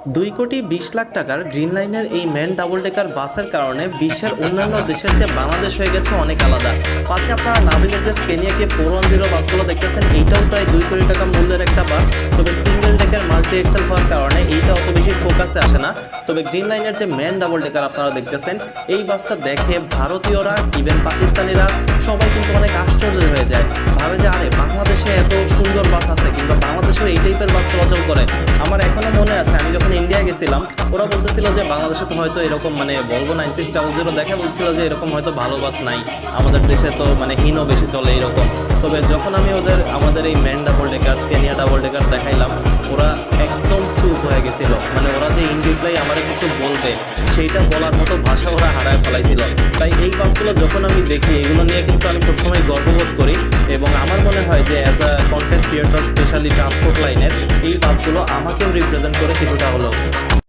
2,20,00,000 টাকার গ্রিন লাইনের এই ম্যান ডাবল ডেকার বাসের কারণে বিশ্বের অন্যান্য দেশের চেয়ে বাংলাদেশ হয়ে গেছে অনেক আলাদা। পাশে আপনারা নাভিলের যে স্কেনিয়াকে 410 বাসগুলো দেখতেছেন, এইটাও প্রায় 2 কোটি টাকা মূল্যের একটা বাস। তবে সিঙ্গেল ডেকের মাল্টি এক্সেল হওয়ার কারণে এইটা অত বেশি ফোকাসে আসে না। তবে গ্রিন লাইনের যে ম্যান ডাবল ডেকার আপনারা দেখতেছেন, এই বাসটা দেখে ভারতীয়রা ইভেন পাকিস্তানিরা সবাই কিন্তু অনেক আশ্চর্য হয়ে যায়, ভাবে যে আরে বাংলাদেশে এত সুন্দর বাস আছে, কিন্তু বাংলাদেশেও এই টাইপের বাস চলাচল করে। আমার এখনো মনে আছে, আমি যখন ইন্ডিয়া গেছিলাম, ওরা বলতেছিল যে বাংলাদেশে তো হয়তো এরকম মানে ভলভো 9600 দেখে বলছিল যে এরকম হয়তো ভালো বাস নাই, আমাদের দেশে তো মানে হিনো বেশি চলে এরকম। তবে যখন আমি আমাদের এই man double decker Kenya double decker দেখাইলাম, ওরা একদম চুপ হয়ে গেছিল। মানে ওরা যে ইন রিপ্লাই আমার কিছু বলবে, সেইটা বলার মতো ভাষা ওরা হারায় ফেলাইছিল। তাই এই বাসগুলো যখন আমি দেখি, এগুলো নিয়ে কিন্তু আমি সবসময় গর্ববোধ করি। এবং আমার মনে হয় যে as a content creator, specially transport লাইনের এই বাসগুলো আমাকেও রিপ্রেজেন্ট করে কিছুটা হলেও।